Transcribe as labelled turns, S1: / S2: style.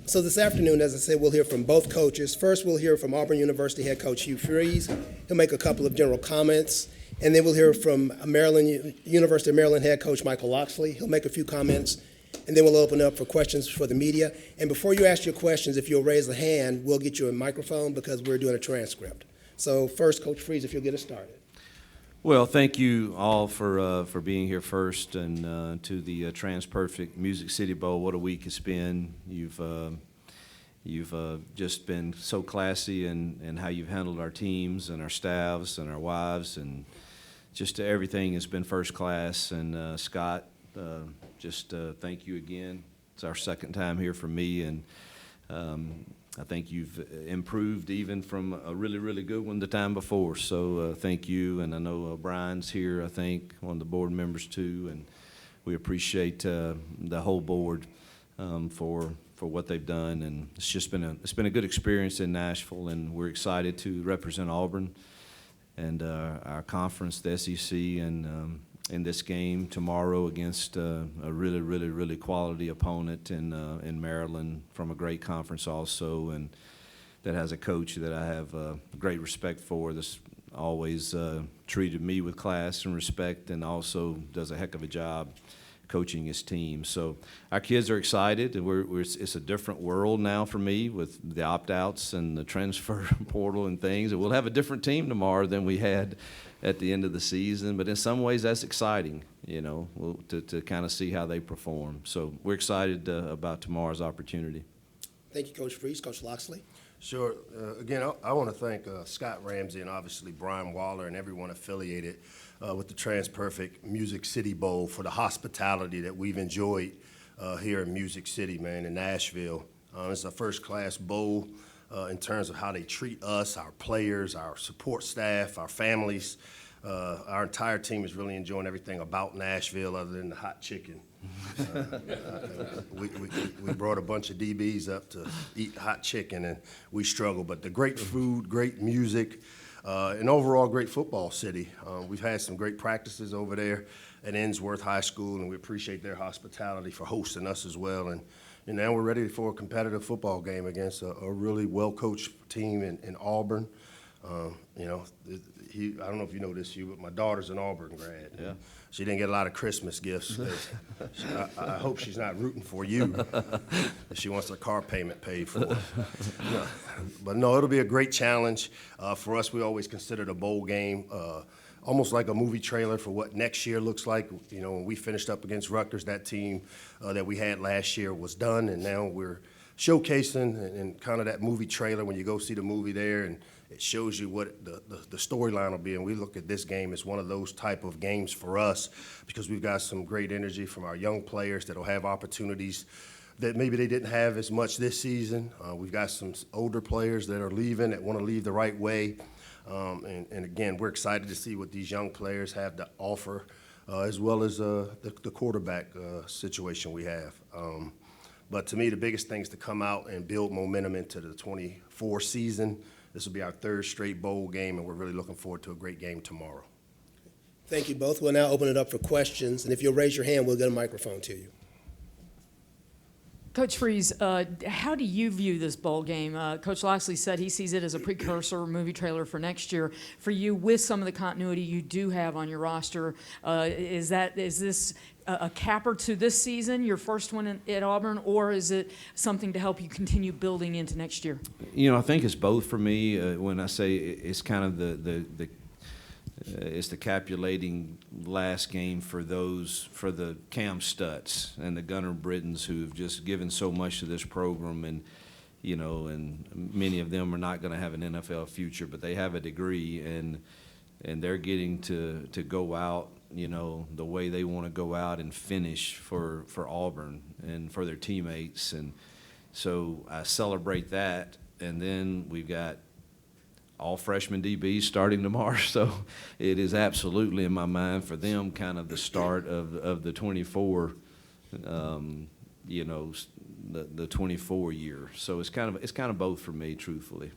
S1: So this afternoon, as I said, we'll hear from both coaches. First, we'll hear from Auburn University head coach Hugh Freeze. He'll make a couple of general comments. And then we'll hear from University of Maryland head coach Michael Locksley. He'll make a few comments. And then we'll open up for questions for the media. And before you ask your questions, if you'll raise a hand, we'll get you a microphone because we're doing a transcript. So first, Coach Freeze, if you'll get us started.
S2: Well, thank you all for being here first, and to the TransPerfect Music City Bowl. What a week it's been. You've just been so classy in how you've handled our teams and our staffs and our wives, and just everything has been first class. And Scott, thank you again. It's our second time here for me, and I think you've improved even from a really, really good one the time before. So thank you, and I know Brian's here, I think, one of the board members too, and we appreciate the whole board for what they've done. And it's been a good experience in Nashville, and we're excited to represent Auburn and our conference, the SEC, and in this game tomorrow against a really, really, really quality opponent in Maryland from a great conference also, and that has a coach that I have great respect for. That's always treated me with class and respect, and also does a heck of a job coaching his team. So our kids are excited, and it's a different world now for me with the opt-outs and the transfer portal and things. And we'll have a different team tomorrow than we had at the end of the season, but in some ways that's exciting, to kind of see how they perform. So we're excited about tomorrow's opportunity.
S1: Thank you, Coach Freeze. Coach Locksley.
S3: Sure. Again, I want to thank Scott Ramsey and obviously Brian Waller and everyone affiliated with the TransPerfect Music City Bowl for the hospitality that we've enjoyed here in Music City, man, in Nashville. It's a first-class bowl in terms of how they treat us, our players, our support staff, our families. Our entire team is really enjoying everything about Nashville other than the hot chicken. We brought a bunch of DBs up to eat hot chicken, and we struggle. But the great food, great music, and overall great football city. We've had some great practices over there at Ensworth High School, and we appreciate their hospitality for hosting us as well. And now we're ready for a competitive football game against a really well-coached team in Auburn. I don't know if you know this, Hugh, but my daughter's an Auburn grad.
S2: Yeah.
S3: She didn't get a lot of Christmas gifts. I hope she's not rooting for you. She wants her car payment paid for. But no, it'll be a great challenge. For us, we always consider the bowl game almost like a movie trailer for what next year looks like. When we finished up against Rutgers, that team that we had last year was done, and now we're showcasing and kind of that movie trailer when you go see the movie there, and it shows you what the storyline will be. And we look at this game as one of those type of games for us because we've got some great energy from our young players that will have opportunities that maybe they didn't have as much this season. We've got some older players that are leaving that want to leave the right way. And again, we're excited to see what these young players have to offer, as well as the quarterback situation we have. But to me, the biggest thing is to come out and build momentum into the 24 season. This will be our third straight bowl game, and we're really looking forward to a great game tomorrow.
S1: Thank you both. We'll now open it up for questions, and if you'll raise your hand, we'll get a microphone to you.
S4: Coach Freeze, how do you view this bowl game? Coach Locksley said he sees it as a precursor movie trailer for next year. For you, with some of the continuity you do have on your roster, is this a capper to this season, your first one at Auburn, or is it something to help you continue building into next year?
S2: I think it's both for me. When I say it's kind of it's the capulating last game for the Cam Stutz and the Gunnar Brittons who have just given so much to this program, and and many of them are not going to have an NFL future, but they have a degree, and they're getting to go out the way they want to go out and finish for Auburn and for their teammates. And so I celebrate that. And then we've got all freshman DBs starting tomorrow. So it is absolutely in my mind for them kind of the start of the 24, the 24 year. So it's kind of both for me, truthfully.